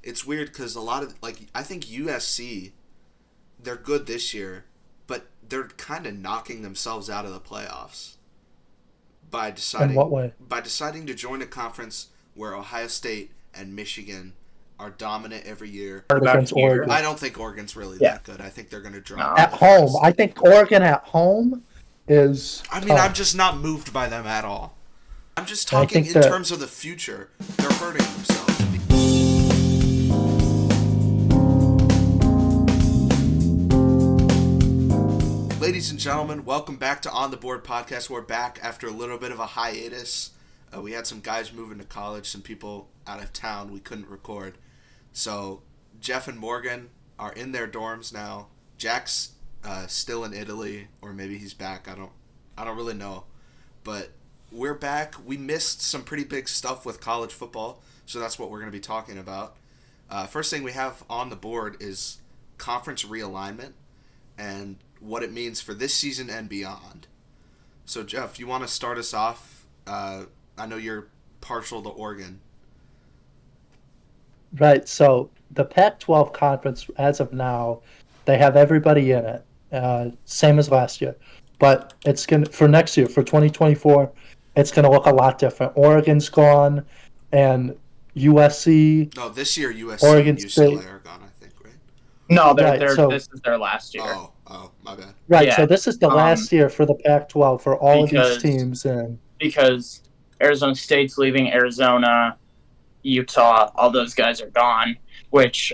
it's weird because a lot of I think USC, they're good this year, but they're kind of knocking themselves out of the playoffs by In what way? deciding to join a conference where Ohio State and Michigan are dominant every year. Hard About against here. Oregon. I don't think Oregon's really Yeah. that good. I think they're going to drop No. At really home, fast. I think Oregon at home is I mean, tough. I'm just not moved by them at all. I'm just I talking think in that- terms of the future. They're hurting themselves. Ladies and gentlemen, welcome back to On the Board Podcast. We're back after a little bit of a hiatus. We had some guys moving to college, some people out of town. We couldn't record. So Jeff and Morgan are in their dorms now. Jack's still in Italy, or maybe he's back. I don't really know. But we're back. We missed some pretty big stuff with college football, so that's what we're going to be talking about. First thing we have on the board is conference realignment and what it means for this season and beyond. So, Jeff, you want to start us off? I know you're partial to Oregon. Right. So the Pac-12 conference, as of now, they have everybody in it, same as last year. But it's gonna for next year, for 2024, it's gonna look a lot different. Oregon's gone, and USC. No, this year USC Oregon and UCLA State. are gone, I think, right? No, Right, so- this is their last year. Oh, my bad. Right. Yeah, So this is the last year for the Pac-12 for all of because- these teams, and Because Arizona State's leaving, Arizona, Utah, all those guys are gone, which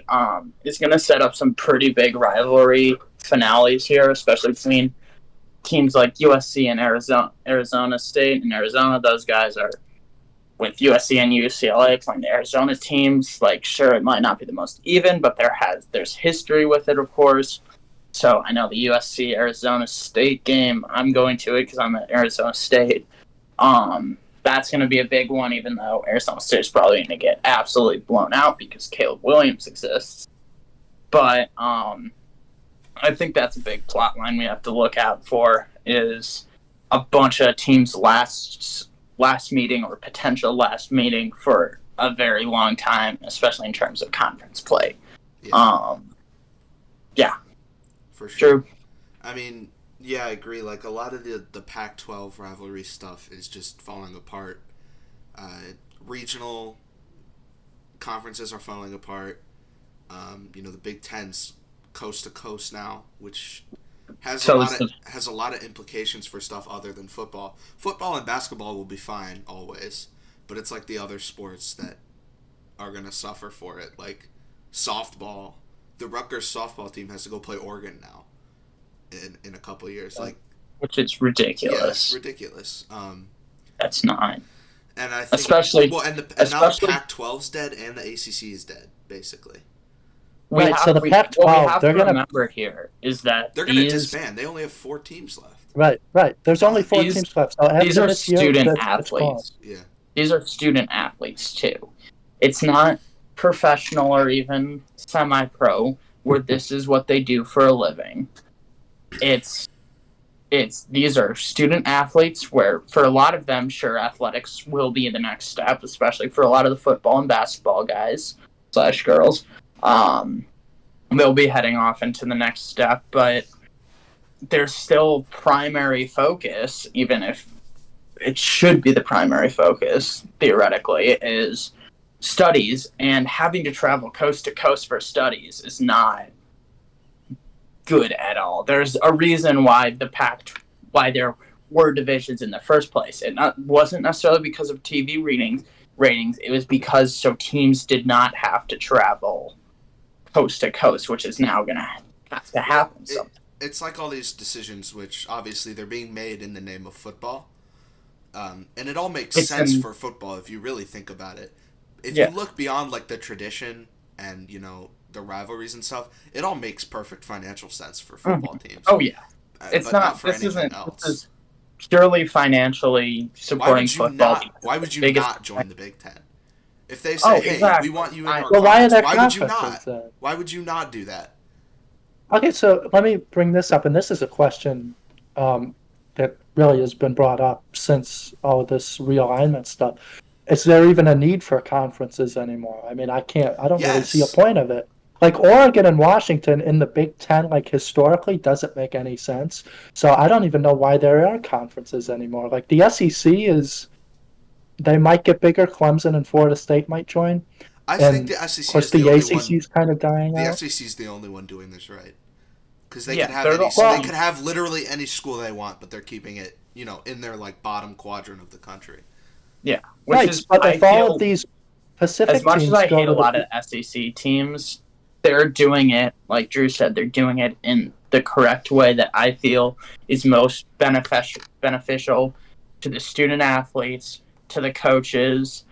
is going to set up some pretty big rivalry finales here, especially between teams like USC and Arizona State and Arizona. Those guys are with USC and UCLA playing the Arizona teams. Like, sure, it might not be the most even, but there's history with it, of course. So I know the USC Arizona State game. I'm going to it because I'm at Arizona State. That's going to be a big one, even though Arizona State is probably going to get absolutely blown out because Caleb Williams exists. But I think that's a big plot line we have to look out for, is a bunch of teams' last meeting or potential last meeting for a very long time, especially in terms of conference play. Yeah, for sure. True. I mean, yeah, I agree. Like, a lot of the Pac-12 rivalry stuff is just falling apart. Regional conferences are falling apart. The Big Ten's coast to coast now, which has a lot of implications for stuff other than football. Football and basketball will be fine always, but it's like the other sports that are gonna suffer for it. Like softball, the Rutgers softball team has to go play Oregon now in a couple of years. Like, Which is ridiculous. yeah, it's ridiculous. That's not. And I think Especially- now the especially- Pac-12's dead and the ACC is dead, basically. Right, so the what Pac-12, we have they're to gonna- remember here is that They're gonna these, disband. They only have 4 teams left. right. There's only 4 These- teams left. So these after are this year, student it's gone. athletes. Yeah. These are student athletes too. It's not professional or even semi-pro where this is what they do for a living. These are student athletes where, for a lot of them, sure, athletics will be the next step, especially for a lot of the football and basketball guys / girls. They'll be heading off into the next step, but their still primary focus, even if it should be the primary focus, theoretically, is studies, and having to travel coast to coast for studies is not good at all. There's a reason why why there were divisions in the first place. It wasn't necessarily because of TV ratings. It was because teams did not have to travel coast to coast, which is now going to have to happen. It's like all these decisions, which obviously they're being made in the name of football, and it all makes sense for football if you really think about it. If you look beyond like the tradition and the rivalries and stuff, it all makes perfect financial sense for football teams. Oh yeah, it's but not for this anything isn't. else. This is purely financially supporting football. Why would you biggest- not join the Big Ten? If they say, "Hey, exactly. we want you in our Well, why are conference," there why would you conferences, not? Why would you not do that? Okay, so let me bring this up, and this is a question that really has been brought up since all of this realignment stuff. is there even a need for conferences anymore? I mean, I don't really see a Yes. point of it. Like Oregon and Washington in the Big Ten, like historically, doesn't make any sense. So I don't even know why there are conferences anymore. Like the SEC they might get bigger. Clemson and Florida State might join. I think And the of SEC course, is the the only ACC one. is kind of dying The out. SEC is the only one doing this right. Because they Yeah, could have they're the they only- could have literally any school they want, but they're keeping it, in their like bottom quadrant of the country. Yeah, which Right, is but I if all feel of these Pacific as much as teams I go hate to a lot the of SEC teams, they're doing it like Drew said. They're doing it in the correct way that I feel is most beneficial to the student athletes, to the coaches,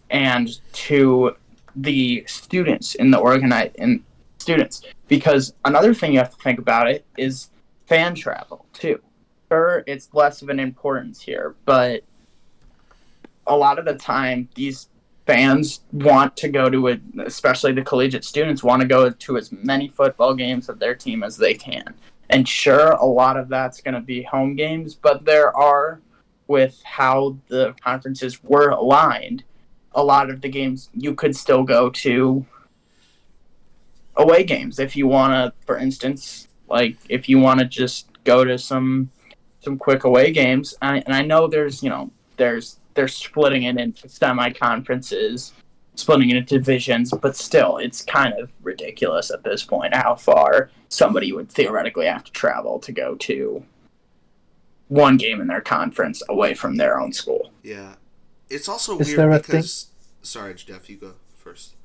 and to the students in the students. Because another thing you have to think about it is fan travel too. Sure, it's less of an importance here, but a lot of the time these fans want to go to it, especially the collegiate students want to go to as many football games of their team as they can. And sure, a lot of that's going to be home games, but there are, with how the conferences were aligned, a lot of the games you could still go to away games if you want to, for instance, like if you want to just go to some quick away games. And I know they're splitting it into semi-conferences, splitting it into divisions, but still, it's kind of ridiculous at this point how far somebody would theoretically have to travel to go to one game in their conference away from their own school. Yeah. It's also Is weird there a because... Sorry, Jeff, you go first.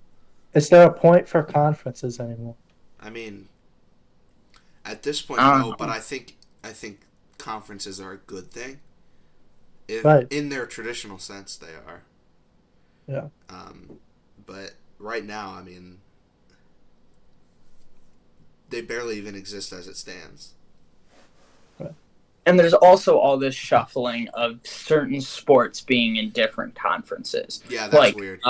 Is there a point for conferences anymore? I mean, at this point, no, but I think conferences are a good thing. If Right. in their traditional sense, they are. Yeah. But right now, I mean, they barely even exist as it stands. And there's also all this shuffling of certain sports being in different conferences. Yeah, that's weird.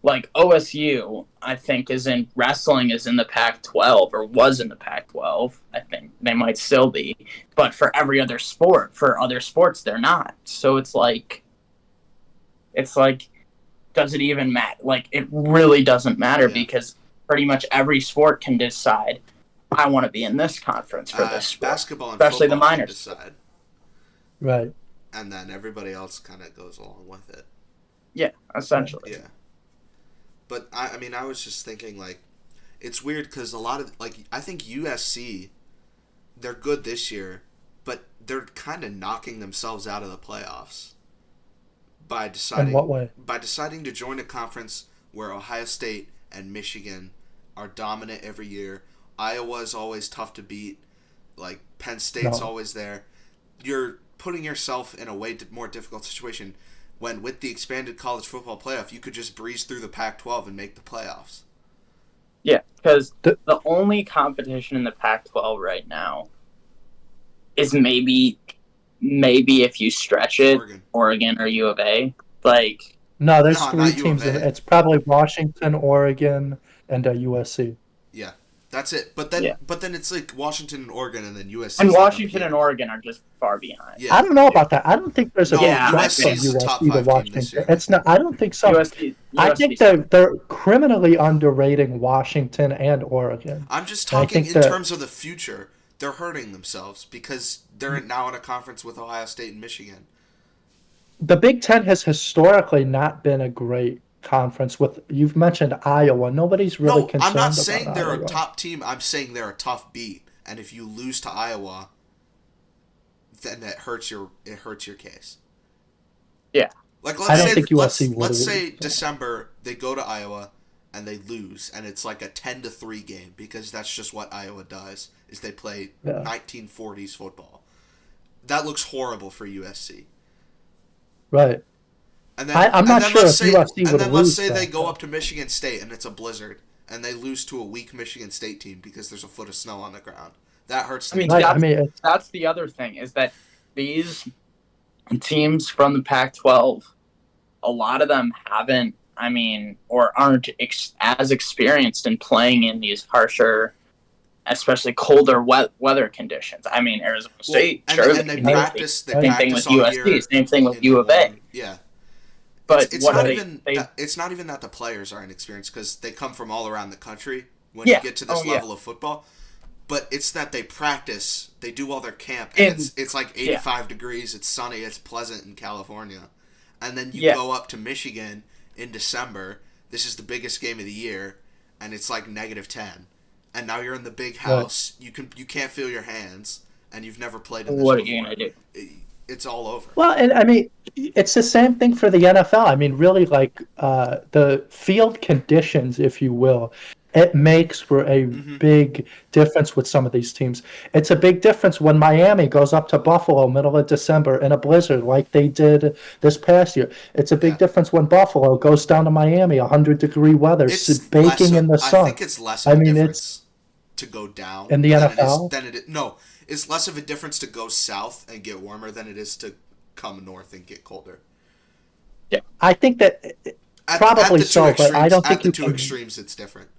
Like OSU, I think, wrestling is in the Pac-12 or was in the Pac-12. I think they might still be, but for every other sport, for other sports, they're not. So it's like, does it even matter? Like, it really doesn't matter because pretty much every sport can decide, I want to be in this conference for this sport. Basketball and especially the football minors decide, Right. and then everybody else kind of goes along with it. Yeah, essentially. Yeah. But I mean, I was just thinking, like, it's weird because a lot of, like, I think USC, they're good this year, but they're kind of knocking themselves out of the playoffs by deciding. In what way? By deciding to join a conference where Ohio State and Michigan are dominant every year. Iowa's always tough to beat. Like, Penn State's always there. You're putting yourself in a way more difficult situation when, with the expanded college football playoff, you could just breeze through the Pac-12 and make the playoffs. Yeah, because the only competition in the Pac-12 right now is maybe if you stretch it, Oregon or U of A. Like, no, there's No, three not U of teams. A. It's probably Washington, Oregon, and USC. Yeah, that's it. But then it's like Washington and Oregon, and then USC. And Washington and Oregon are just far behind. Yeah. I don't know about that. I don't think there's a Yeah, threat USC from is the top USC to 5 team this Washington. year. It's not. I don't think so. I think they're criminally underrating Washington and Oregon. I'm just And I talking think in that- terms of the future. They're hurting themselves because they're now in a conference with Ohio State and Michigan. The Big Ten has historically not been a great conference. You've mentioned Iowa. Nobody's really concerned I'm not about saying they're Iowa. a top team. I'm saying they're a tough beat. And if you lose to Iowa, then that hurts your case. Yeah. Like I don't think USC would let's lose. say December they go to Iowa and they lose, and it's like a 10-3 game because that's just what Iowa does. Is they play 1940s football. That looks horrible for USC. Right. And then I'm not sure if USC would And then let's lose say that, they go though. up to Michigan State and it's a blizzard, and they lose to a weak Michigan State team because there's a foot of snow on the ground. That hurts. I mean, Right, that's the other thing is that these teams from the Pac-12, a lot of them haven't, or aren't as experienced in playing in these harsher, especially colder weather conditions. Arizona State, and sure. they practice. They same thing practice with all USC. year Same thing with in U of A. Yeah, But it's what not they, even they that, it's not even that the players aren't experienced because they come from all around the country when yeah, you get to this oh yeah, level of football. But it's that they practice, they do all their camp, and in it's like yeah, 85 degrees, it's sunny, it's pleasant in California, and then you yeah, go up to Michigan in December. This is the biggest game of the year, and it's like -10, and now you're in the big Right. house. You can't feel your hands, and you've never played in this what are you before. gonna do? It's all over. Well, and I mean, it's the same thing for the NFL. I mean, really, like the field conditions, if you will, it makes for a Hmm. big difference with some of these teams. It's a big difference when Miami goes up to Buffalo middle of December in a blizzard like they did this past year. It's a big Yeah. difference when Buffalo goes down to Miami, 100-degree weather, It's less baking of, in the I sun. think it's less of I a mean, it's difference to go down in the than it is NFL. no, it's less of a difference to go south and get warmer than it is to come north and get colder. Yeah, I think that At probably the two so, but I extremes, don't think you can. it's different.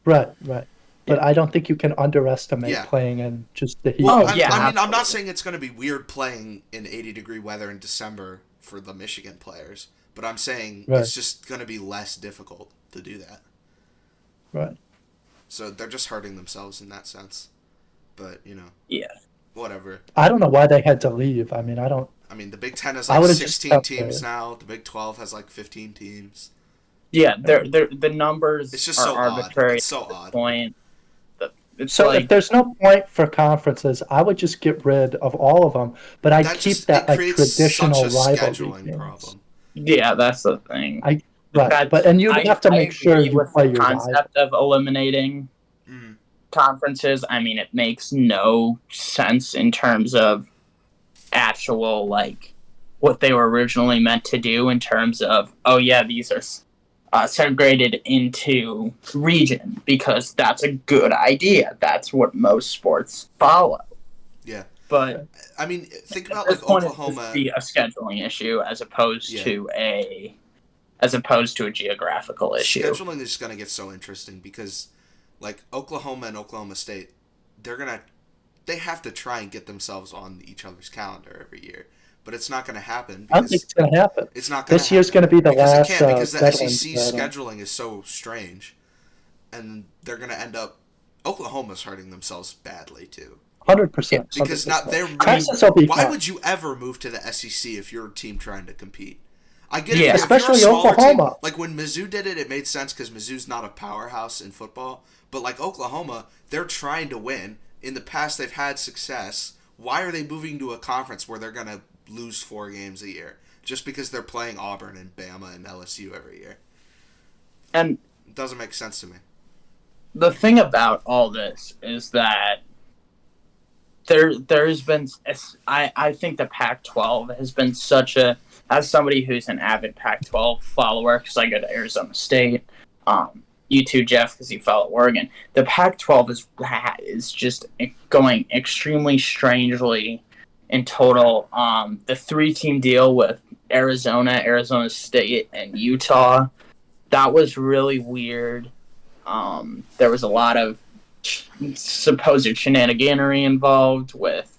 Right, right. But yeah. I don't think you can underestimate Yeah. playing in just the heat. Well, Oh yeah, I mean, I'm not absolutely. saying it's going to be weird playing in 80-degree weather in December for the Michigan players, but I'm saying Right, it's just going to be less difficult to do that. right. So they're just hurting themselves in that sense. But, Yeah, whatever. I don't know why they had to leave. I mean, I don't. I mean, the Big Ten has I like would have just 16 kept teams there. now. The Big 12 has like 15 teams. yeah. The numbers It's just are so odd. arbitrary It's so at this odd. point. It's So if like there's no point for conferences, I would just get rid of all of them. But I'd That keep just it that like creates such a traditional rivalry scheduling games. problem. yeah, that's the thing. I right, That but and you'd I have to I make sure agree you with the play your rival. concept of eliminating Mm. conferences. I mean, it makes no sense in terms of actual like what they were originally meant to do in terms of oh yeah these are segregated into region because that's a good idea. That's what most sports follow. Yeah. But I mean, think at about this like point, it's just Oklahoma. be a scheduling issue Yeah. as opposed to a geographical issue. Scheduling is going to get so interesting because like Oklahoma and Oklahoma State, they have to try and get themselves on each other's calendar every year. But it's not going to happen I don't think because it's going to happen. it's not going to This year's happen going to be the because it last can't because the Veterans SEC's Battle. scheduling is so strange, and they're going to end up Oklahoma's hurting themselves badly too 100%. because not 100%. they're Texas will be why fine. would you ever move to the SEC if you're a team trying to compete? I get Yeah. it. If you're a Especially smaller Oklahoma. team, like when Mizzou did it, it made sense because Mizzou's not a powerhouse in football. But like Oklahoma, they're trying to win. In the past, they've had success. Why are they moving to a conference where they're gonna lose 4 games a year just because they're playing Auburn and Bama and LSU every year? And It doesn't make sense to me. the thing about all this is that there's been I think the Pac-12 has been such a as somebody who's an avid Pac-12 follower because I go to Arizona State, you too Jeff because you follow Oregon. The Pac-12 is just going extremely strangely in total. The 3-team deal with Arizona State, and Utah that was really weird. There was a lot of supposed shenaniganery involved with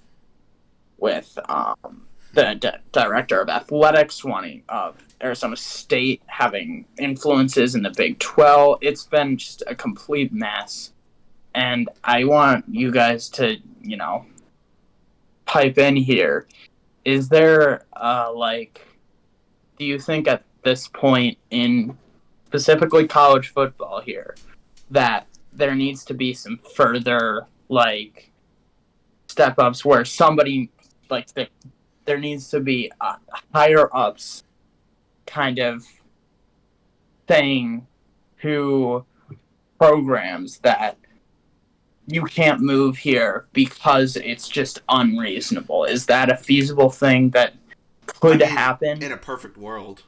the director of athletics wanting of Arizona State having influences in the Big 12. It's been just a complete mess, and I want you guys to pipe in here. Is there do you think at this point in specifically college football here that there needs to be some further step ups where somebody there needs to be a higher ups kind of thing to programs that you can't move here because it's just unreasonable? Is that a feasible thing that could happen? In a perfect world,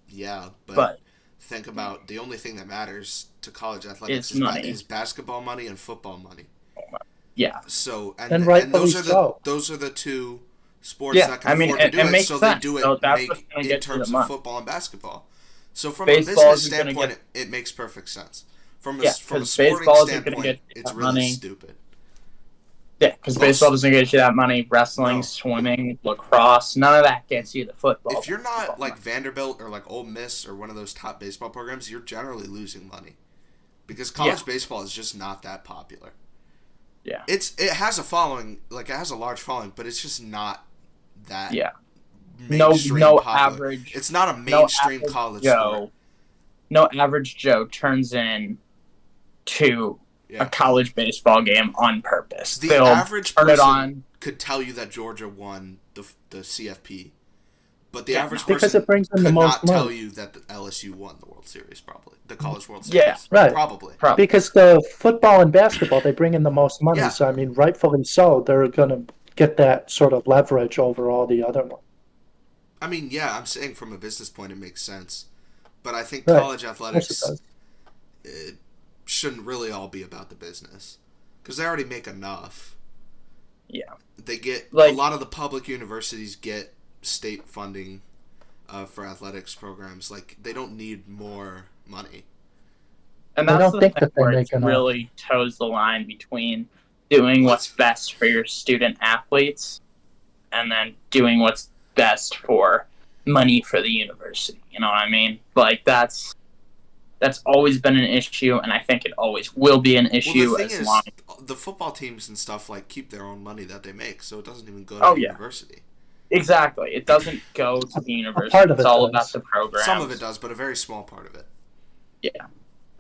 yeah, But think about the only thing that matters to college athletics it's money. is basketball money and football money. Yeah. So And rightfully so. those are the two sports Yeah, that can I mean, afford to do it it. makes So sense. they do it So that's what's gonna in get you terms the of money. football and basketball. So from Baseball a business isn't gonna standpoint, it makes perfect sense. From a Yeah, from a 'cause sporting baseball isn't gonna standpoint, get it's that really money. stupid. Yeah, because baseball doesn't get you that money. Wrestling, swimming, lacrosse, none of that gets you the football. If you're not like Vanderbilt or like Ole Miss or one of those top baseball programs, you're generally losing money because college baseball is just not that popular. Yeah, it has a following, like it has a large following, but it's just not that. Yeah, mainstream no popular. average. It's not a mainstream college sport. No average Joe turns in to a college baseball game on purpose. The average person could tell you that Georgia won the CFP, but the average person could not tell you that the LSU won the World Series, probably. The College World Series. Yeah, right. Probably. Because the football and basketball, they bring in the most money. So, I mean, rightfully so, they're going to get that sort of leverage over all the other ones. I mean, yeah, I'm saying from a business point it makes sense. But I think college athletics it shouldn't really all be about the business. Because they already make enough. Yeah. They get, a lot of the public universities get state funding for athletics programs. Like, they don't need more money. And that's the thing where it really toes the line between doing what's best for your student athletes and then doing what's best for money for the university. You know what I mean? Like, that's always been an issue, and I think it always will be an issue the football teams and stuff like keep their own money that they make, so it doesn't even go to the university. Exactly. It doesn't go to the university. It's all about the program. Some of it does, but a very small part of it. Yeah.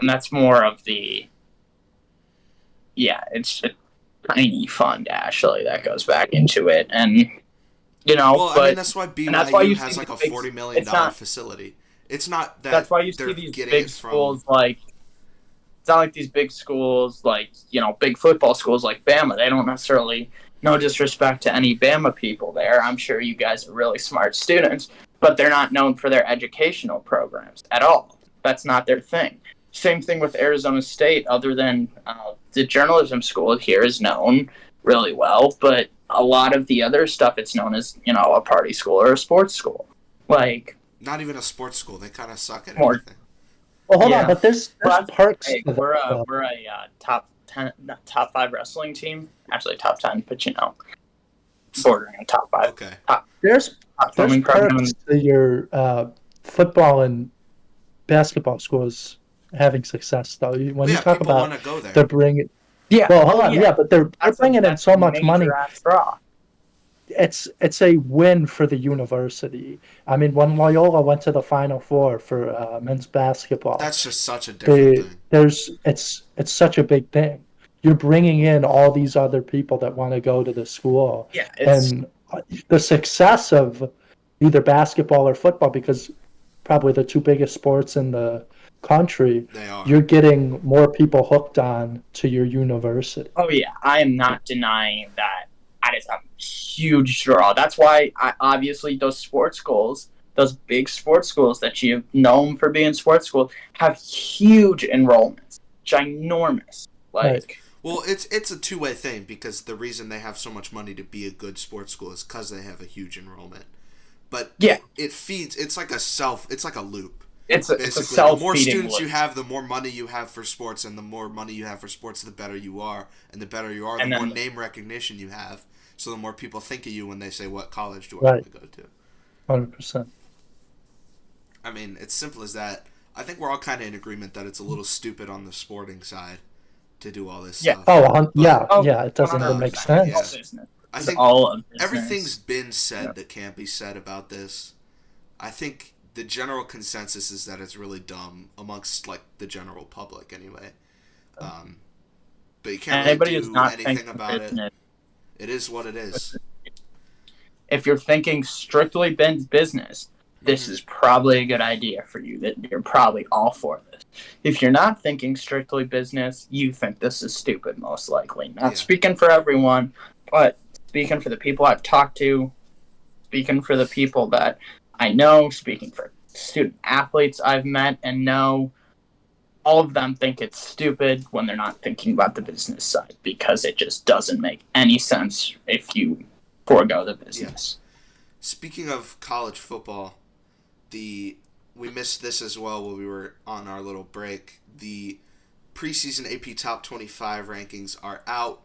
And that's more of the it's a tiny fund actually that goes back into it. And I mean that's why BYU has like a $40 million facility. It's not that that's why you see these big schools like it's not like these big schools like, big football schools like Bama. They don't necessarily, no disrespect to any Bama people there. I'm sure you guys are really smart students, but they're not known for their educational programs at all. That's not their thing. Same thing with Arizona State, other than the journalism school here is known really well, but a lot of the other stuff it's known as, a party school or a sports school. Like, not even a sports school. They kind of suck at everything. Well, hold on, but there's perks. Hey, we're a top 10, top 5 wrestling team. Actually, top 10, but bordering on top 5. Okay. There's perks to your football and basketball schools having success, though. When you talk about they're bringing, well, hold on, but they're bringing in so much money. It's a win for the university. I mean, when Loyola went to the Final Four for men's basketball, that's just such a different thing. It's such a big thing. You're bringing in all these other people that want to go to the school, and the success of either basketball or football, because probably the two biggest sports in the country, you're getting more people hooked on to your university. Oh yeah, I am not denying that. That is a huge draw. That's why, obviously, those sports schools, those big sports schools that you've known for being sports schools, have huge enrollments, ginormous. Well, it's a two-way thing, because the reason they have so much money to be a good sports school is because they have a huge enrollment. But it feeds. It's like a loop. It's a self-feeding the more students loop. you have, the more money you have for sports, and the more money you have for sports, the better you are, and the better you are, the more name recognition you have. So the more people think of you when they say, "What college do I want to go to?" 100%. I mean, it's simple as that. I think we're all kind of in agreement that it's a little stupid on the sporting side to do all this stuff. It doesn't even make sense. Yeah. I think everything's been said that can't be said about this. I think the general consensus is that it's really dumb amongst like the general public anyway. But you can't really do anything about it. It is what it is. If you're thinking strictly business, this is probably a good idea for you. That you're probably all for this. If you're not thinking strictly business, you think this is stupid, most likely. Not speaking for everyone, but speaking for the people I've talked to, speaking for the people that I know, speaking for student athletes I've met and know, all of them think it's stupid when they're not thinking about the business side, because it just doesn't make any sense if you forego the business. Speaking of college football, we missed this as well while we were on our little break. The preseason AP Top 25 rankings are out,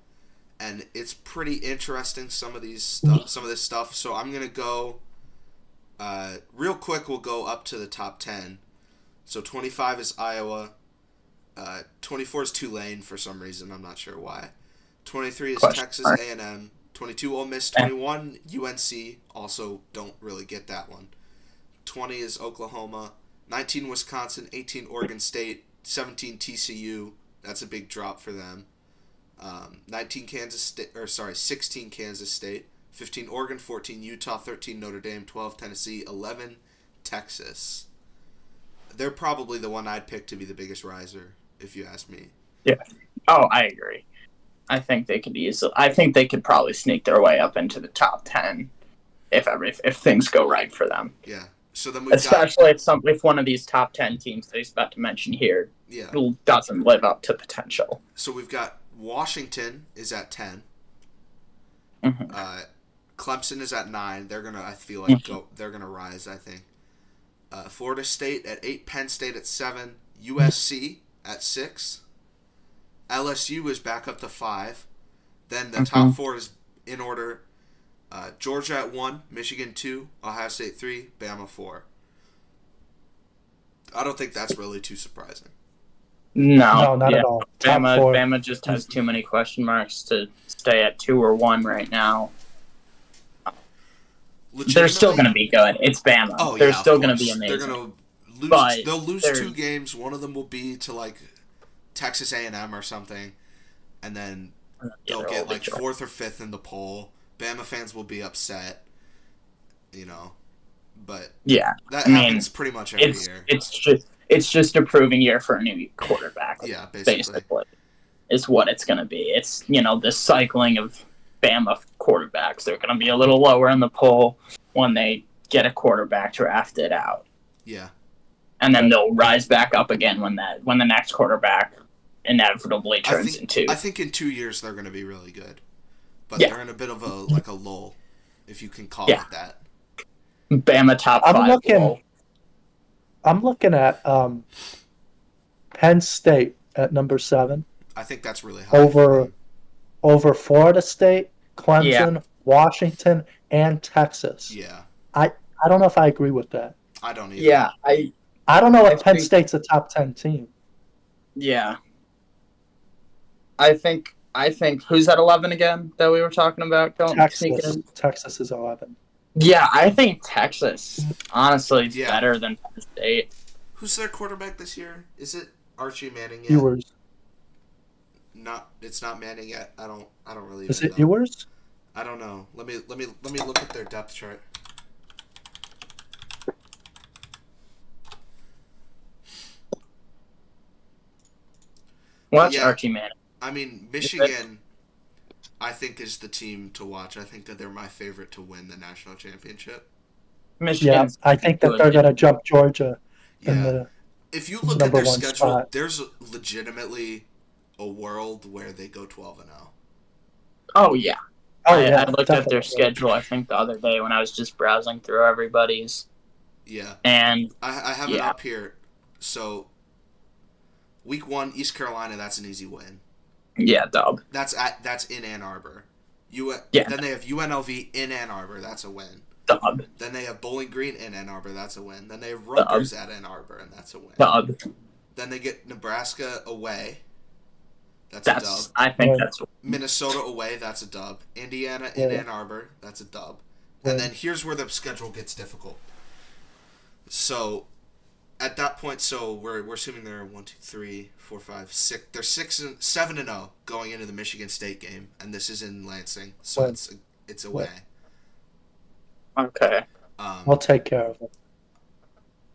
and it's pretty interesting. Some of this stuff. So I'm gonna go real quick. We'll go up to the top 10. So 25 is Iowa. 24 is Tulane for some reason. I'm not sure why. 23 is Texas A&M. 22 Ole Miss. 21 UNC. Also don't really get that one. 20 is Oklahoma. 19 Wisconsin. 18 Oregon State. 17 TCU. That's a big drop for them. 16 Kansas State. 15 Oregon. 14 Utah. 13 Notre Dame. 12 Tennessee. 11 Texas. They're probably the one I'd pick to be the biggest riser, if you ask me. Yeah. Oh, I agree. I think they could probably sneak their way up into the top 10 if things go right for them. Yeah. So then if one of these top 10 teams that he's about to mention here doesn't live up to potential. So we've got Washington is at 10. Mm-hmm. Clemson is at 9. They're gonna they're gonna rise, I think. Florida State at 8. Penn State at 7. USC at 6. LSU is back up to 5. Then the top 4 is in order. Georgia at 1, Michigan 2, Ohio State 3, Bama 4. I don't think that's really too surprising. No, not at all. Bama just has too many question marks to stay at 2 or 1 right now. They're still going to be good. It's Bama. Oh, they're still going to be amazing. They're going to lose. They'll lose 2 games. One of them will be to like Texas A&M or something, and then they'll get like 4th or 5th in the poll. Bama fans will be upset, but that happens pretty much every year. It's just a proving year for a new quarterback. Yeah, basically is what it's going to be. It's the cycling of Bama quarterbacks. They're going to be a little lower in the poll when they get a quarterback drafted out. Yeah, and then they'll rise back up again when the next quarterback inevitably turns into. I think in 2 years they're going to be really good, but they're in a bit of a lull, if you can call it that. Bama top 5. I'm looking at Penn State at number 7. I think that's really high. Over Florida State, Clemson, Washington, and Texas. Yeah. I don't know if I agree with that. I don't either. Yeah, I don't know if Penn State's a top 10 team. Yeah. I think who's at 11 again that we were talking about? Texas is 11. Yeah, I think Texas, honestly, is better than Penn State. Who's their quarterback this year? Is it Archie Manning yet? Ewers. It's not Manning yet. I don't really. Is it Ewers? I don't know. Let me look at their depth chart. Watch Archie Manning. I mean, Michigan, I think, is the team to watch. I think that they're my favorite to win the national championship. Michigan. Yeah, I think that they're going to jump Georgia in the if you look at their schedule, spot. There's legitimately a world where they go 12-0. Oh, yeah. I looked definitely. at their schedule, I think, the other day when I was just browsing through everybody's. Yeah. And I have it up here. So, week 1, East Carolina, that's an easy win. Yeah, dub. That's in Ann Arbor. Then they have UNLV in Ann Arbor, that's a win. Dub. Then they have Bowling Green in Ann Arbor, that's a win. Then they have Rutgers at Ann Arbor, and that's a win. Dub. Then they get Nebraska away. That's a dub. I think that's Minnesota away, that's a dub. Indiana in Ann Arbor, that's a dub. And then here's where the schedule gets difficult. So, at that point, we're assuming they're 1, 2, 3, 4, 5, 6. They're 7-0 going into the Michigan State game, and this is in Lansing, so it's away. Okay. I'll take care of it.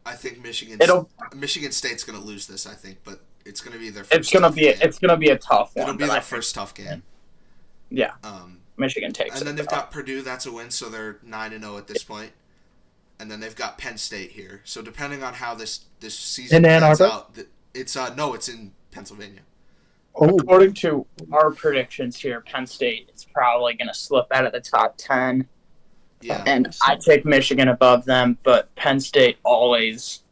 I think Michigan State's going to lose this. I think, but it's going to be their first. It's going to be a tough one. It'll be their first tough game. Yeah. Michigan takes it. And then they've got Purdue. That's a win, so they're 9-0 at this point. And then they've got Penn State here. So depending on how this season plays out, it's in Pennsylvania. Oh. According to our predictions here, Penn State is probably going to slip out of the top 10. Yeah. And I take Michigan above them, but Penn State always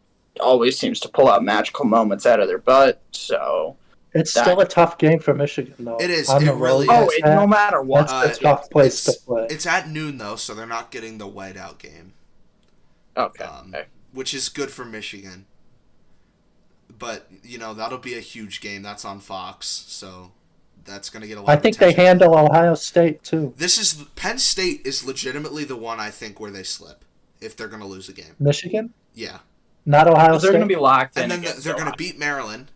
seems to pull out magical moments out of their butt. So It's still a tough game for Michigan, though. It is. On It the really road, is. no matter what. That's a tough place to play. It's at noon though, so they're not getting the whiteout game. Okay. Which is good for Michigan. But that'll be a huge game. That's on Fox, so that's going to get a lot. I think of they attention. handle Ohio State too. Penn State is legitimately the one I think where they slip if they're going to lose a game. Michigan, Yeah, not Ohio State. They're going to be locked in, and then they're going to beat Maryland,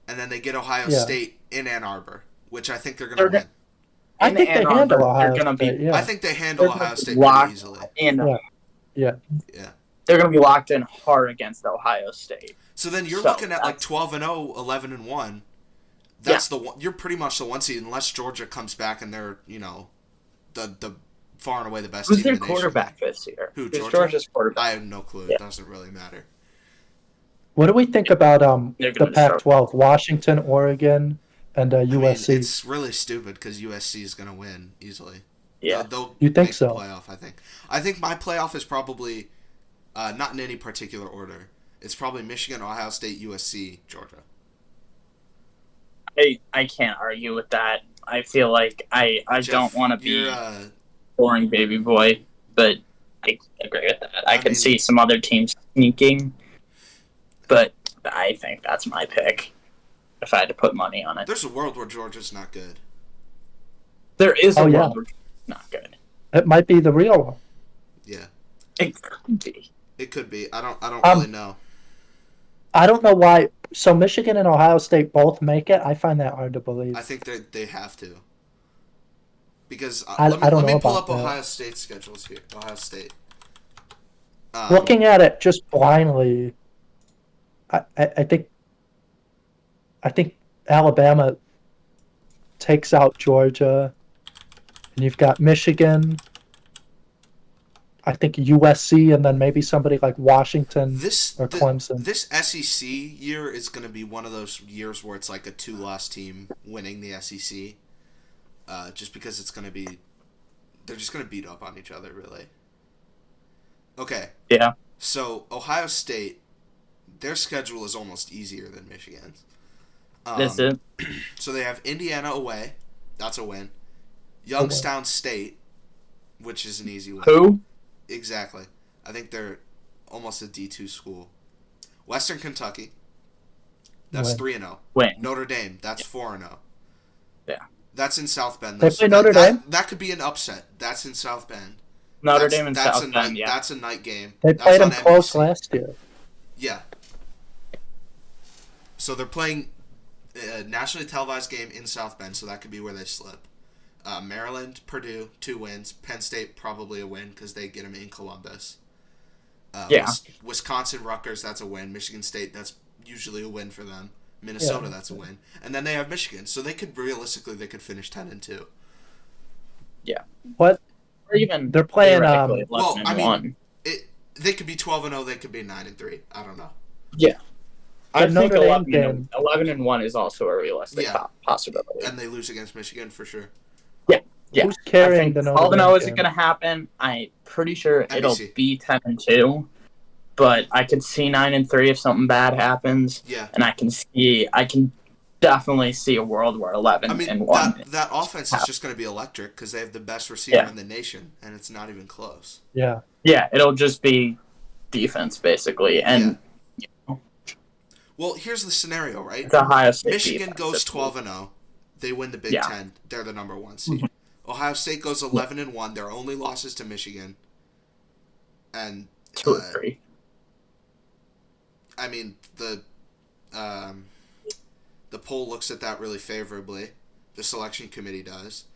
and then they get Ohio State in Ann Arbor, which I think they're going to win. I think they handle Ohio State. Yeah. I think they handle Ohio State pretty easily. Yeah. They're going to be locked in hard against Ohio State. So then you're looking at like 12-0, 11-1. That's the one. You're pretty much the one seed unless Georgia comes back and they're the far and away the best Who's team their in the nation. quarterback this year? Who's Georgia's quarterback? I have no clue. It doesn't really matter. What do we think about the Pac-12? Washington, Oregon, and USC. It's really stupid because USC is going to win easily. Yeah, you think make so? The playoff, I think my playoff is probably not in any particular order. It's probably Michigan, Ohio State, USC, Georgia. I can't argue with that. I feel like I Jeff, don't want to be boring baby boy, but I agree with that. I could see some other teams sneaking, but I think that's my pick if I had to put money on it. There's a world where Georgia's not good. There is a world where Georgia's not good. It might be the real one. Yeah. It could be. It could be. I don't really know. I don't know why. So Michigan and Ohio State both make it. I find that hard to believe. I think they have to. Because let me pull up Ohio State's schedules here. Ohio State. Looking at it just blindly, I think Alabama takes out Georgia, and you've got Michigan. I think USC, and then maybe somebody like Washington or Clemson. This SEC year is going to be one of those years where it's like a 2-loss team winning the SEC. Just because it's going to be... They're just going to beat up on each other, really. Okay. Yeah. So, Ohio State, their schedule is almost easier than Michigan's. That's it. So they have Indiana away. That's a win. Youngstown State, which is an easy win. Who? Exactly. I think they're almost a D2 school. Western Kentucky. That's 3-0. Win. Notre Dame. That's 4-0. Yeah. That's in South Bend. They play Notre Dame? That could be an upset. That's in South Bend. Notre Dame and South Bend, yeah. That's a night game. They played them close last year. Yeah. So they're playing a nationally televised game in South Bend, so that could be where they slip. Maryland, Purdue, 2 wins. Penn State, probably a win because they get them in Columbus. Wisconsin, Rutgers, that's a win. Michigan State, that's usually a win for them. Minnesota, that's a win. And then they have Michigan, so they could finish 10-2. Yeah. What? Or even they're playing. They could be 12-0. They could be 9-3. I don't know. Yeah. I think Notre Dame 11-1 is also a realistic possibility. And they lose against Michigan for sure. Yeah. Who's carrying the Notre Dame? 12-0 isn't going to happen. I'm pretty sure it'll be 10-2, but I could see 9-3 if something bad happens. Yeah. And I can definitely see a world where 11-1. That offense is just going to be electric because they have the best receiver in the nation, and it's not even close. Yeah. Yeah, it'll just be defense basically, and. Well, here's the scenario, right? It's Ohio State Michigan goes 12-0. They win the Big Ten. They're the number 1 seed. Mm-hmm. Ohio State goes 11-1. Their only losses to Michigan. And 2 or 3. I mean, the poll looks at that really favorably. The selection committee does.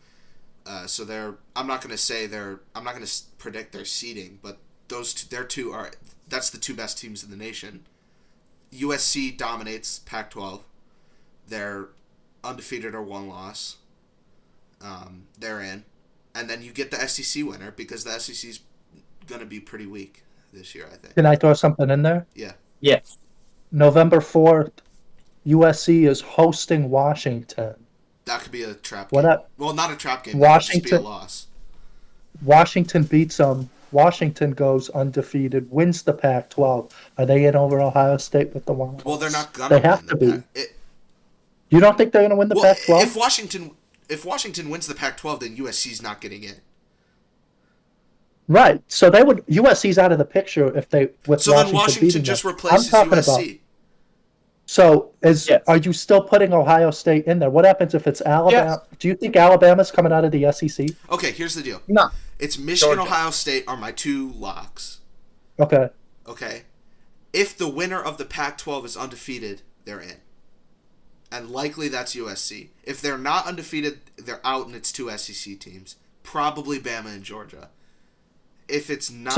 So I'm not going to predict their seeding, but that's the 2 best teams in the nation. USC dominates Pac-12. They're undefeated or 1 loss. They're in. And then you get the SEC winner because the SEC's going to be pretty weak this year, I think. Can I throw something in there? Yeah. Yes. November 4th, USC is hosting Washington. That could be a trap game. Well, not a trap game. Washington, that could just be a loss. Washington beats them. Washington goes undefeated, wins the Pac-12. Are they in over Ohio State with the 1 loss? Well, they're not going to. They have to be. You don't think they're going to win the Well, Pac-12? if Washington wins the Pac-12, then USC's not getting in. Right. So they would USC's out of the picture if they with So then Washington Washington beating just them. replaces I'm talking USC. about. So Yes. are you still putting Ohio State in there? What happens if it's Alabama? Yes. Do you think Alabama's coming out of the SEC? Okay, here's the deal. No. It's Michigan, Georgia. Ohio State are my two locks. Okay. Okay. If the winner of the Pac-12 is undefeated, they're in. And likely that's USC. If they're not undefeated, they're out and it's two SEC teams. Probably Bama and Georgia. If it's not,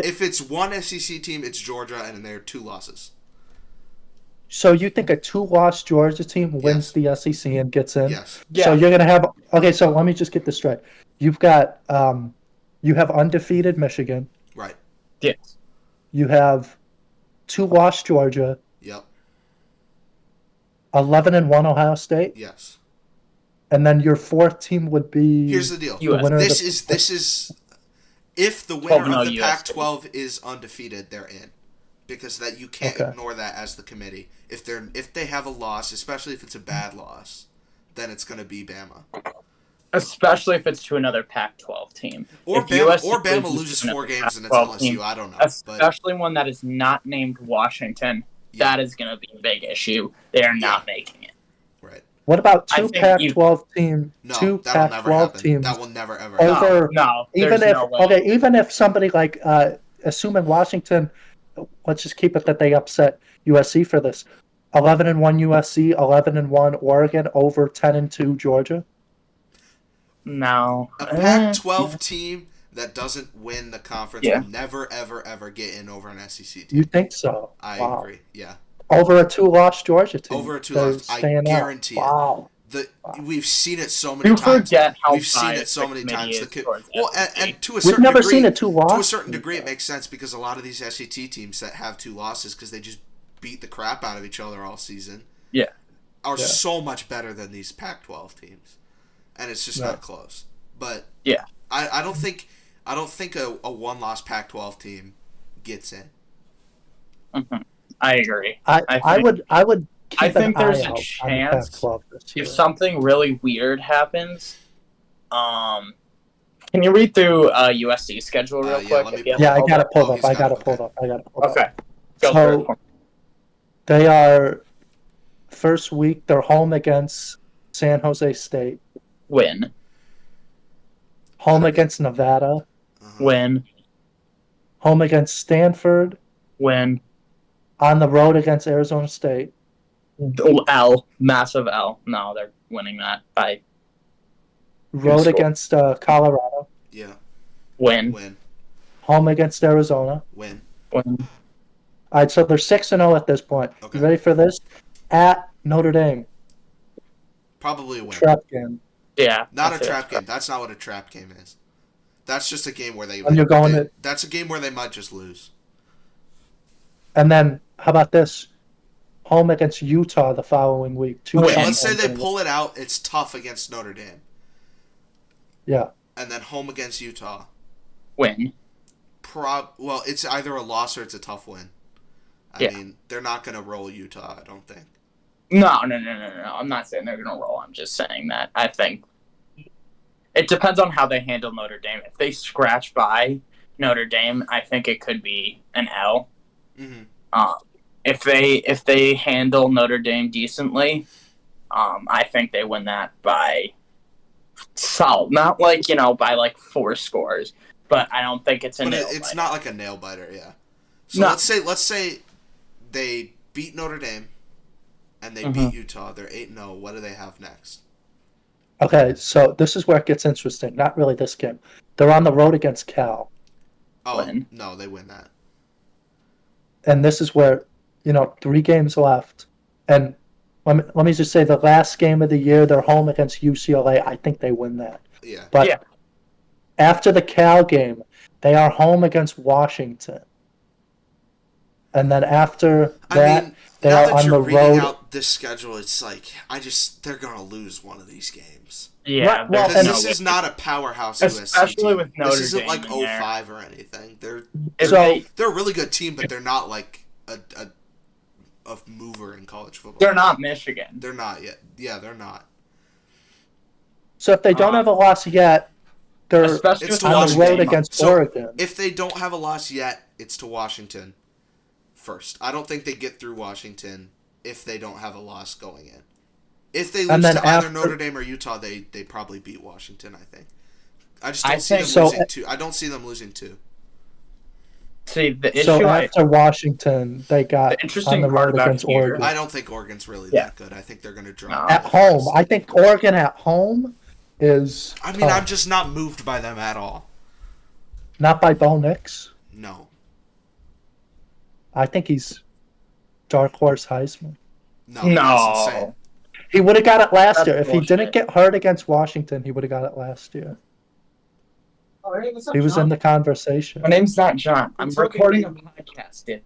if it's one SEC team, it's Georgia, and there are two losses. So you think a 2-loss Georgia team wins the SEC and gets in? Yes. Yeah. So you're going to have – okay, so let me just get this straight. You've got you have undefeated Michigan. Right. Yes. You have 2-loss Georgia. Yep. 11-1 Ohio State. Yes. And then your fourth team would be – Here's the deal. US. This is if the winner of the USC. Pac-12 is undefeated, they're in. Because that you can't ignore that as the committee. If they have a loss, especially if it's a bad loss, then it's going to be Bama. Especially if it's to another Pac-12 team. Or If Bama loses 4 games and it's LSU. team, I don't know. Especially one that is not named Washington. Yeah. That is going to be a big issue. They are not making it. Right. What about I two think Pac-12 teams? No, Two that'll never Pac-12 happen. teams That will never ever No, happen. over no, even there's if no way. even if somebody like assuming Washington, let's just keep it that they upset USC for this. 11-1 USC, 11-1 Oregon over 10-2 Georgia. No. A Pac-12 team that doesn't win the conference will never, ever, ever get in over an SEC team. You think so? I Wow. agree. Yeah. Over a 2-loss Georgia team. Over a 2 They're loss. I staying out. guarantee it. Wow. We've seen it so many You times. forget how We've seen it biased so the many committee times. is towards Well, SEC. and to a We've certain never degree, seen a 2-loss. to a certain degree, it makes sense because a lot of these SEC teams that have 2 losses because they just beat the crap out of each other all season. Yeah. Are so much better than these Pac-12 teams, and it's just not close. But yeah, I don't think a 1-loss Pac-12 team gets in. Mm-hmm. I agree. I would. Keep I think an there's eye a out chance on the Pac-12 this year. if something really weird happens. Can you read through USC's schedule real quick? I got it pulled up. I got it pulled up. Okay. Go so for it. they are first week. They're home against San Jose State. Win. Home against Nevada. Win. Home against Stanford. Win. On the road against Arizona State. L. Massive L. No, they're winning that by. Road against Colorado. Yeah. Win. Home against Arizona. Win. All right, so they're 6-0 at this point. Okay. You ready for this? At Notre Dame. Probably a win. Trap game. Yeah. Not a trap game. That's not what a trap game is. That's just a game where they. That's a game where they might just lose. And then, how about this? Home against Utah the following week. Let's say they pull it out. It's tough against Notre Dame. Yeah. And then home against Utah. Win. Well, it's either a loss or it's a tough win. I mean, they're not going to roll Utah, I don't think. No. I'm not saying they're going to roll. I'm just saying that I think it depends on how they handle Notre Dame. If they scratch by Notre Dame, I think it could be an L. Mm-hmm. If they handle Notre Dame decently, I think they win that by solid. Not by 4 scores, but I don't think it's a nail biter. It's not like a nail biter, yeah. So let's say they beat Notre Dame and they beat Utah. They're 8-0. What do they have next? Okay, so this is where it gets interesting. Not really this game. They're on the road against Cal. Oh, no, they win that. And this is where, 3 games left. And let me just say, the last game of the year, they're home against UCLA. I think they win that. Yeah. But after the Cal game, they are home against Washington. And then after that, they are on the road. Now that you're reading out this schedule, it's like, they're going to lose one of these games. Yeah. Because this is not a powerhouse USC especially team. With Notre Dame. This isn't like 05 or anything. They're a really good team, but they're not like a a mover in college football. They're not Michigan. They're not yet. Yeah, they're not. So if they don't have a loss yet, they're Especially It's with to on the Washington. road against So, Oregon. If they don't have a loss yet, it's to Washington first. I don't think they get through Washington if they don't have a loss going in. If they lose to either Notre Dame or Utah, they probably beat Washington, I think. I just don't see them losing two. I don't see them losing two. See, the issue So after Washington, they got the interesting on the part road about against here- Oregon. I don't think Oregon's really that good. I think they're going to drop. At home, I think Oregon at home is I mean, tough. I'm just not moved by them at all. Not by Bo Nix. No. I think he's dark horse Heisman. No. That's insane. He would have got it last That's year. If he bullshit. didn't get hurt against Washington, he would have got it last year. He was in the conversation. My name's not John. I'm recording a podcast, dude.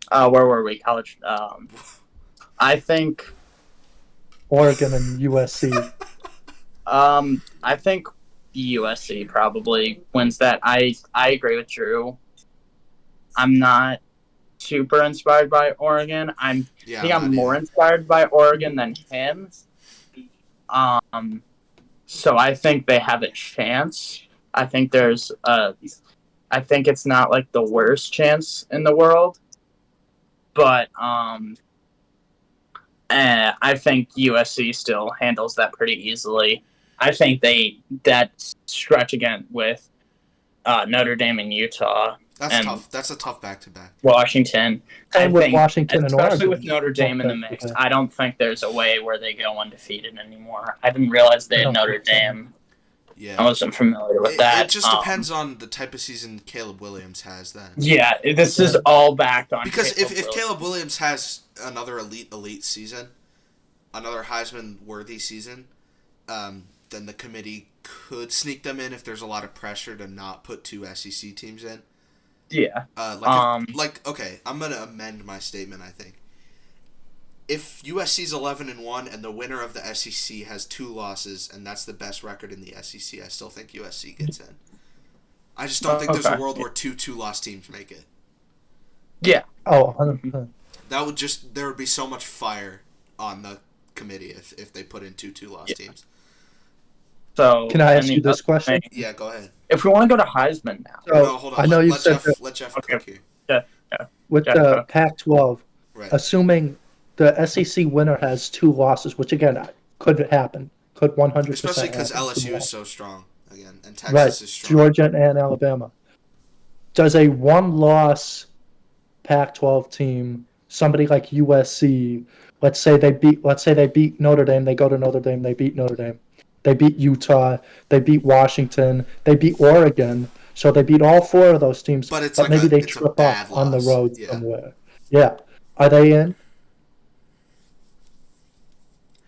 Where were we? College. I think. Oregon and USC. I think USC probably wins that. I agree with Drew. I'm not super inspired by Oregon. I think I'm more inspired by Oregon than him. So I think they have a chance. I think I think it's not like the worst chance in the world, but I think USC still handles that pretty easily. I think that stretch again with Notre Dame and Utah. That's tough. That's a tough back-to-back. Washington. And with Washington and especially Oregon. with Notre Dame in the mix, I don't think there's a way where they go undefeated anymore. I didn't realize they had Notre Dame. Yeah. I wasn't familiar with that. It just depends on the type of season Caleb Williams has then. Yeah, this is all back on because Caleb if Caleb Williams has another elite season, another Heisman-worthy season, then the committee could sneak them in if there's a lot of pressure to not put two SEC teams in. Yeah. Okay, I'm gonna amend my statement. I think if USC's 11-1 and the winner of the SEC has 2 losses and that's the best record in the SEC, I still think USC gets in. I just don't think there's a world where 2 2-loss teams make it. Yeah. Oh, 100%. There would be so much fire on the committee if they put in 2 2-loss teams. So can I ask you this question? Yeah, go ahead. If we want to go to Heisman now. No, hold on. I know you let said let Jeff Okay. cook here. Yeah. With the Pac-12, Right. assuming the SEC winner has 2 losses, which again could happen, could 100%. Especially because happen. LSU is so strong again, and Texas Right, is strong. Georgia and Alabama. Does a 1-loss Pac-12 team, somebody like USC, let's say they beat Notre Dame, they go to Notre Dame, they beat Notre Dame, they beat Utah, they beat Washington, they beat Oregon, so they beat all 4 of those teams, but it's maybe they it's a trip bad up on the loss. road Yeah. somewhere. Yeah, are they in?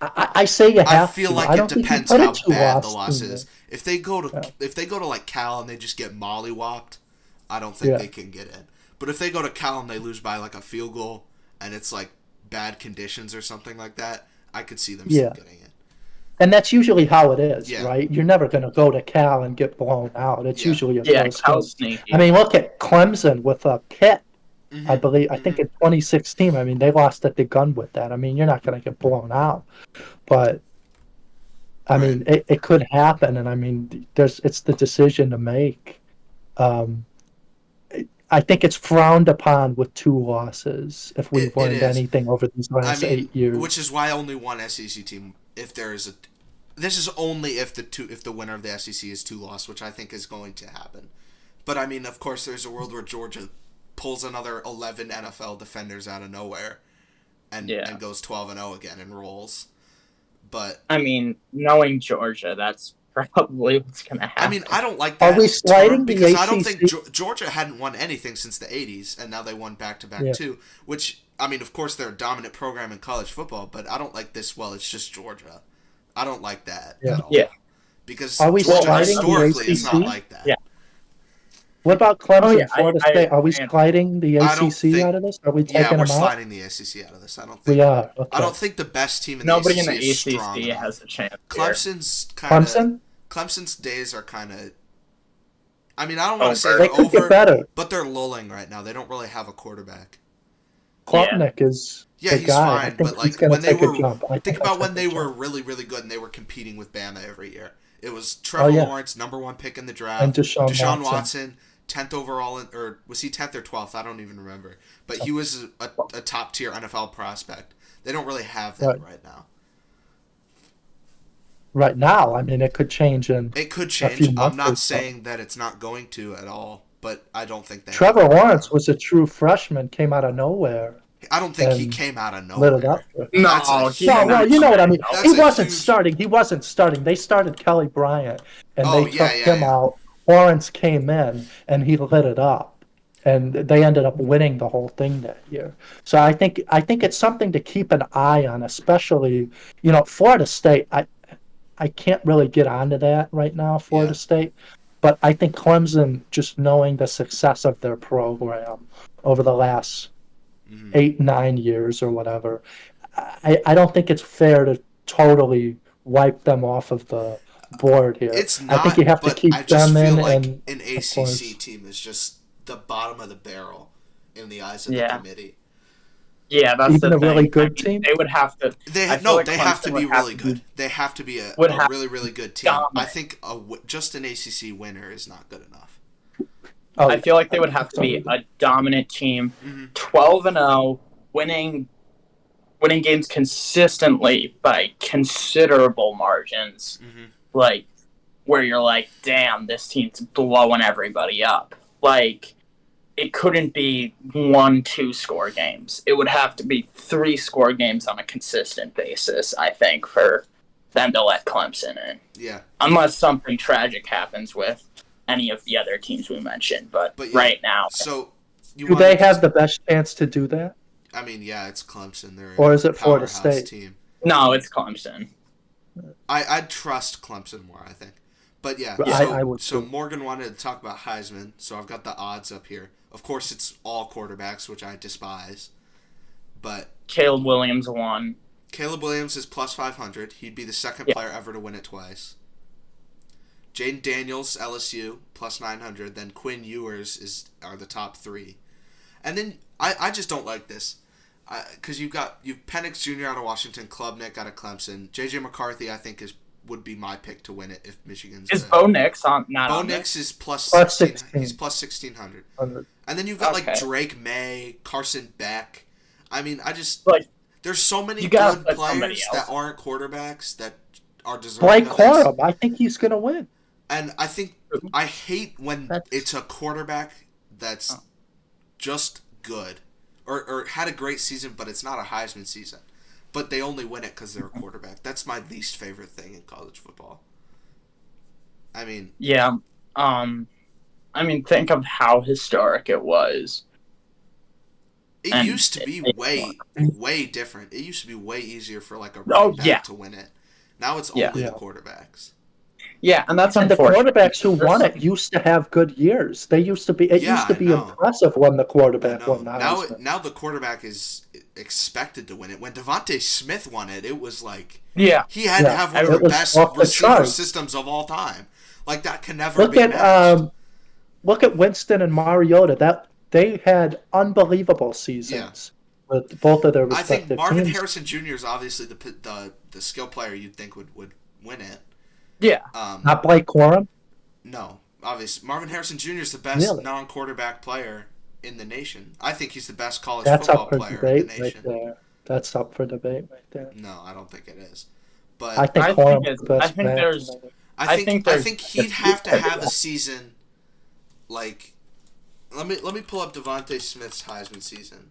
I say you have I feel to. like I it don't think you depends put a how bad the 2-loss loss team is. in. If they go to like Cal and they just get mollywopped, I don't think they can get in. But if they go to Cal and they lose by like a field goal and it's like bad conditions or something like that, I could see them still getting in. And that's usually how it is, Yeah. right? You're never going to go to Cal and get blown out. It's usually a close game. Cal's sneaky. I mean, look at Clemson with Pitt. Mhm. I believe. I think in 2016. I mean, they lost at the gun with that. I mean, you're not going to get blown out, but I mean, it could happen. And I mean, it's the decision to make. I think it's frowned upon with 2 losses. If we've learned anything over these last 8 years, which is why only one SEC team. If there is this is only if the winner of the SEC is 2-loss, which I think is going to happen. But I mean, of course, there's a world where Georgia pulls another 11 NFL defenders out of nowhere, and goes 12-0 again and rolls. But I mean, knowing Georgia, that's probably what's going to happen. I mean, I don't like that. Are we sliding the because ACC? I don't think Georgia hadn't won anything since the 80s, and now they won back-to-back too. Which, I mean, of course, they're a dominant program in college football, but I don't like this. Well, it's just Georgia. I don't like that at all. Yeah. Because Are we Georgia sliding the historically is not ACC? like that. Yeah. what about Clemson, yeah, Florida State? Are we sliding the I don't ACC think- out of this? Are we taking Yeah, we're them out? sliding the ACC out of this. I don't think. We are. Okay. I don't think the best team in Nobody the in ACC the is strong ACC enough. has a chance. Clemson's kind of. Clemson? Clemson's days are kind of. I mean, I don't want to say Over. they're They could over, get better. but they're lulling right now. They don't really have a quarterback. Klubnik is Yeah, the he's guy. I fine, think but he's like going when to they take a were, jump. I think think about he'll when take they a were jump. really, really good and they were competing with Bama every year. It was Oh, Trevor yeah. Lawrence, number 1 pick in the And draft. Deshaun Watson. Watson, 10th overall, or was he 10th or 12th? I don't even remember. But he was a top tier NFL prospect. They don't really have that right now. Right now, I mean, it could change in It could a change. few I'm months or not so. saying that it's not going to at all, but I don't think they have Trevor it right Lawrence now. was a true freshman, came out of nowhere I don't think he and came out of lit it nowhere. up. For No, That's a he did No, huge, not well, you know what I mean. that's He a wasn't huge. starting. He wasn't starting. They started Kelly Bryant, and Oh, they took him out. Lawrence came in, and he lit it up, and they ended up winning the whole thing that year. So I think it's something to keep an eye on, especially Florida State. I can't really get onto that right now, Florida Yeah. State, but I think Clemson, just knowing the success of their program over the last 8, 9 years or whatever, I don't think it's fair to totally wipe them off of the board here. It's I think you not, have to but I keep just them feel in, like and an of ACC course, team is just the bottom of the barrel in the eyes of the Yeah. committee. Yeah, that's even the a really thing. good team. They would have to. I feel like They have to Clemson be would have really to good. be- They have to be would a have really, really good team. I dominant. think just an ACC winner is not good enough. Oh, I feel like they would have to be a dominant team, 12-0, winning games consistently by considerable margins. Like where you're like, damn, this team's blowing everybody up. Like it couldn't be 1-2 score games. It would have to be 3 score games on a consistent basis, I think, for them to let Clemson in. Yeah. Unless something tragic happens with any of the other teams we mentioned. But yeah, right now. So do they have the best chance to do that? I mean, yeah, it's Clemson. They're Or is a it Florida powerhouse State? team. No, it's Clemson. I'd trust Clemson more, I think. But yeah, I would so too. Morgan wanted to talk about Heisman, so I've got the odds up here. Of course, it's all quarterbacks, which I despise. But Caleb Williams won. Caleb Williams is plus 500. He'd be the second player ever to win it twice. Jaden Daniels, LSU, plus 900. Then Quinn Ewers are the top 3. And then I just don't like this. Because you've Penix Jr. out of Washington, Klubnik out of Clemson. J.J. McCarthy, I think, would be my pick to win it if Michigan's Is good. Bo Nix on Bo on Nix this? is plus 16. He's plus 1,600. And then you've got like Drake May, Carson Beck. I mean, there's so many good players that aren't quarterbacks that are deserving. Blake Corum, I think he's going to win. And I hate when it's a quarterback that's just good or had a great season, but it's not a Heisman season. But they only win it because they're a quarterback. That's my least favorite thing in college football. I mean... Yeah. Think of how historic it was. It used to be way different. It used to be way easier for like a running back to win it. Now it's only the quarterbacks. Yeah, and that's the unfortunate. quarterbacks who won it used to have good years. They used to be. It used to be impressive when the quarterback won the Heisman. Now the quarterback is expected to win it. When Devontae Smith won it, it was like he had to have one of the best receiver systems of all time. Like that can never be matched. Look at Winston and Mariota. They had unbelievable seasons with both of their respective teams. I think Marvin Harrison Jr. is obviously the skill player you'd think would win it. Yeah. Not Blake Corum? No. Obviously. Marvin Harrison Jr. is the best non-quarterback player in the nation. I think he's the best college football player in the nation. Right there. That's up for debate right there. No, I don't think it is. But I think Corum's the best I think he'd have to have a season like let me pull up Devontae Smith's Heisman season.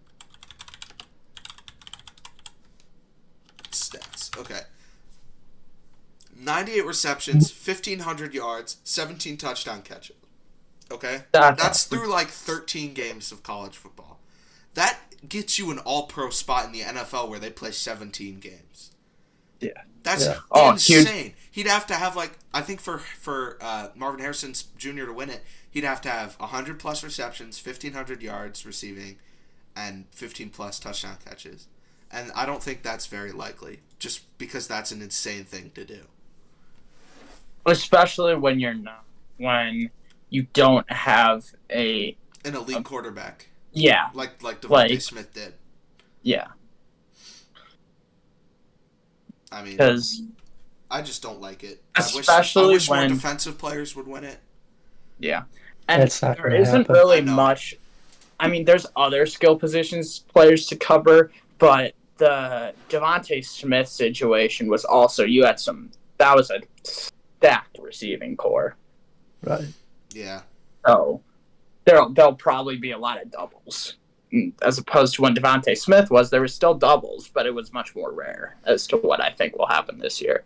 Stats. Okay. 98 receptions, 1,500 yards, 17 touchdown catches. Okay? That's through like 13 games of college football. That gets you an all-pro spot in the NFL where they play 17 games. Yeah. That's insane. He'd have to have I think for Marvin Harrison Jr. to win it, he'd have to have 100-plus receptions, 1,500 yards receiving, and 15-plus touchdown catches. And I don't think that's very likely, just because that's an insane thing to do. Especially when you don't have an elite quarterback. Yeah. Like Devontae Smith did. Yeah, I mean, because I just don't like it. especially I wish more when defensive players would win it. yeah, and It's not there gonna isn't happen. really I know. much. I mean, there's other skill positions players to cover, but the Devontae Smith situation was also that was a stacked receiving core. Right. Yeah. So there'll probably be a lot of doubles. As opposed to when Devontae Smith was, there was still doubles, but it was much more rare as to what I think will happen this year.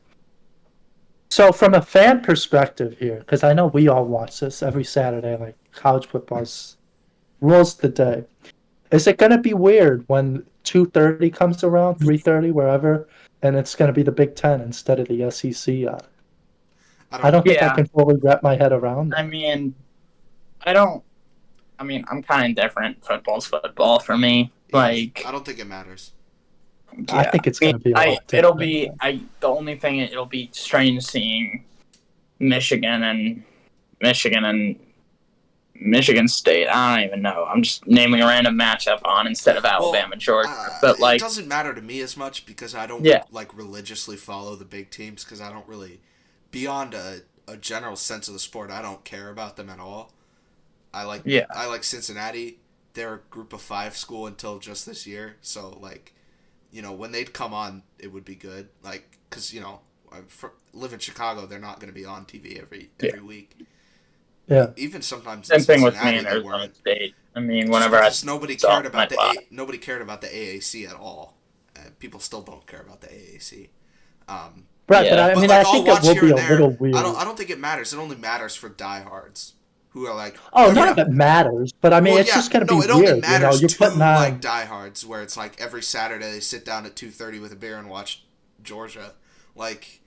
So from a fan perspective here, because I know we all watch this every Saturday, like college football rules the day. Is it going to be weird when 2:30 comes around, 3:30, wherever, and it's going to be the Big Ten instead of the SEC? I don't think I Yeah. can fully wrap my head around that. I mean, I'm kind of indifferent. Football's football for me. Yeah, Like, I don't think it matters. I think it's going to be a lot different. The only thing it'll be strange seeing Michigan and Michigan State. I don't even know. I'm just naming a random matchup on instead of Alabama, Georgia. But it doesn't matter to me as much because I don't like religiously follow the big teams because I don't really, beyond a general sense of the sport, I don't care about them at all. I like Cincinnati. They're a group of 5 school until just this year. So like, when they'd come on, it would be good. Like, cause I live in Chicago, they're not going to be on TV every week. Yeah. Even sometimes. Same thing with me in Arizona State. I mean, whenever nobody cared about nobody cared about the AAC at all. People still don't care about the AAC. Right, but I mean, I think it will be a little weird. I don't think it matters. It only matters for diehards who are like. Oh, none of it matters, but I mean, it's just going to be weird. It only matters you're putting on like diehards, where it's like every Saturday they sit down at 2:30 with a beer and watch Georgia, like.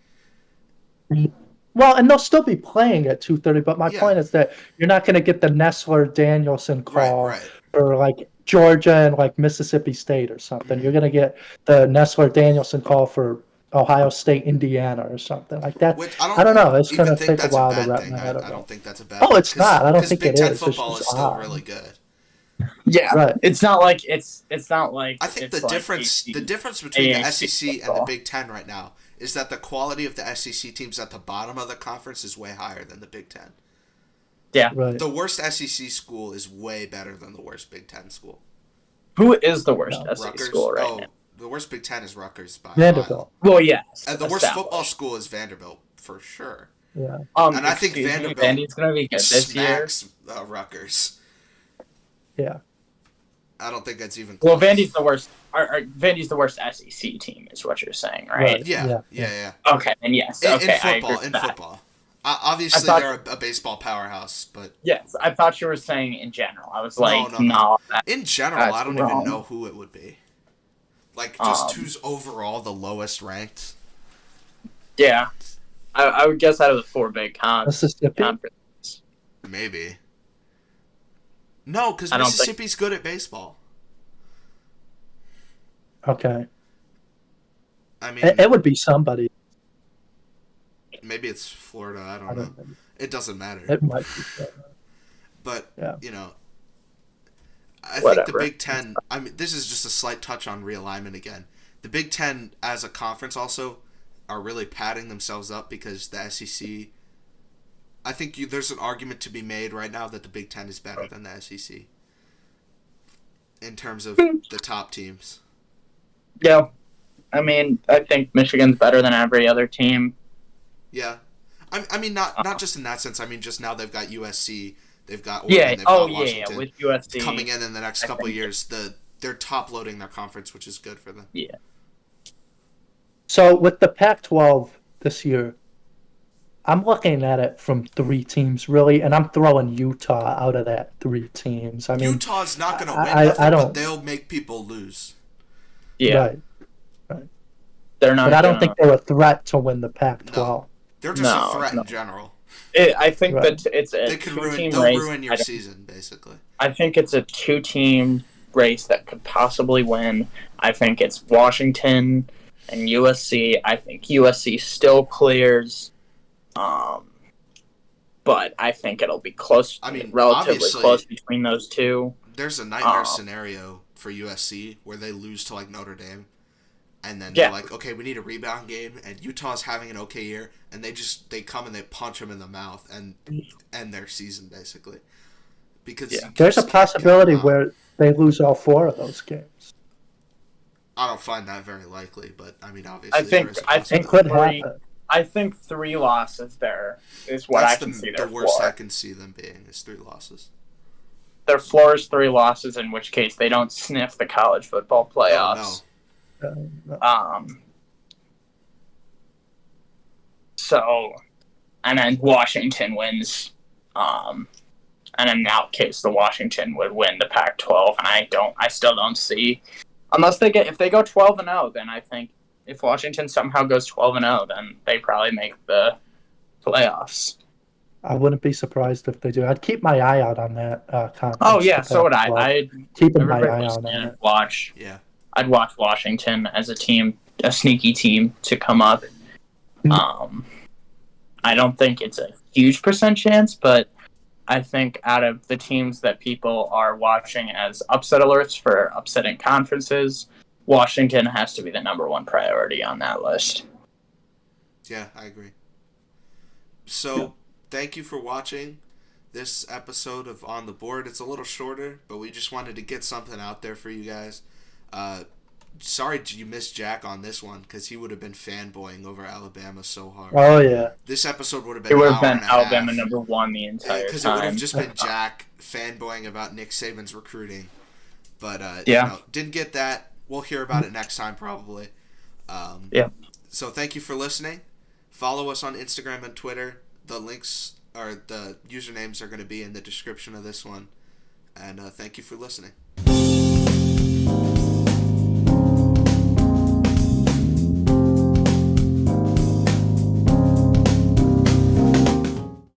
Well, and they'll still be playing at 2:30, but my point is that you're not going to get the Nessler-Danielson call for like Georgia and like Mississippi State or something. You're going to get the Nessler-Danielson call for Ohio State, Indiana or something like that. I don't know. It's going to take a while to wrap my head around. I don't think that's a bad thing. Oh, it's not. I don't think it is. Big Ten football is still really good. Yeah, right. It's not like I think the difference between the SEC and the Big Ten right now is that the quality of the SEC teams at the bottom of the conference is way higher than the Big Ten. Yeah. Right. The worst SEC school is way better than the worst Big Ten school. Who is the worst SEC school right now? The worst Big Ten is Rutgers by Vanderbilt. Well, yes. And the worst football school is Vanderbilt, for sure. Yeah. And I think Vanderbilt Vandy's going to be good this year. smacks Rutgers. Yeah. I don't think that's even close. Well, Vandy's the worst. Vandy's the worst SEC team, is what you're saying, right? Yeah. Okay, and yes. Okay, in football. Obviously, they're a baseball powerhouse, but yes, I thought you were saying in general. I was like, no. In general, I don't even know who it would be. Like, just who's overall the lowest ranked. Yeah, I would guess out of the 4 big conferences. Maybe. No, because Mississippi's good at baseball. Okay. I mean, it would be somebody. Maybe it's Florida. I don't know. It doesn't matter. It might be. But yeah. I think the Big Ten. I mean, this is just a slight touch on realignment again. The Big Ten, as a conference, also are really patting themselves up because the SEC. I think there's an argument to be made right now that the Big Ten is better than the SEC in terms of the top teams. Yeah. I mean, I think Michigan's better than every other team. Yeah. I mean, not just in that sense. I mean, just now they've got USC, they've got Oregon, they've got Washington. With USC. Coming in the next couple of years, they're top-loading their conference, which is good for them. Yeah. So with the Pac-12 this year, I'm looking at it from 3 teams, really, and I'm throwing Utah out of that 3 teams. I mean, Utah's not going to win nothing, but they'll make people lose. Yeah. Right. They're not. But I don't think they're a threat to win the Pac-12. No. They're just a threat in general. I think that it's a two-team race. They'll ruin your season, basically. I think it's a 2-team race that could possibly win. I think it's Washington and USC. I think USC still clears. But I think it'll be close. I mean, relatively close between those two. There's a nightmare scenario for USC where they lose to like Notre Dame, and then Yeah. they're like, okay, we need a rebound game, and Utah's having an okay year, and they come and they punch them in the mouth and end their season basically. Because Yeah. There's a just can't count possibility them out. where they lose all 4 of those games. I don't find that very likely, but I mean, obviously, I think there is a I It think could three, happen. I think 3 losses there is what That's I can see the their worst floor. I can see them being is 3 losses. Their floor is 3 losses, in which case they don't sniff the college football playoffs. Oh, So, and then Washington wins. And in that case, the Washington would win the Pac-12, and I still don't see, unless if they go 12-0, then I think if Washington somehow goes 12-0, then they probably make the playoffs. I wouldn't be surprised if they do. I'd keep my eye out on that conference. Oh yeah, so would I. Pac-12. I'd Keeping my everybody eye out listening on would it. watch. yeah. I'd watch Washington as a team, a sneaky team to come up. I don't think it's a huge % chance, but I think out of the teams that people are watching as upset alerts for upsetting conferences, Washington has to be the number 1 priority on that list. Yeah, I agree. So, thank you for watching this episode of On the Board. It's a little shorter, but we just wanted to get something out there for you guys. Sorry you missed Jack on this one, because he would have been fanboying over Alabama so hard. Oh, yeah. This episode would have been It would an have hour been and a half. Alabama number 1 the entire Because it would have time. just been Jack fanboying about Nick Saban's recruiting. But, Yeah. didn't get that. We'll hear about it next time, probably. Yeah. So thank you for listening. Follow us on Instagram and Twitter. The links or the usernames are going to be in the description of this one. And thank you for listening.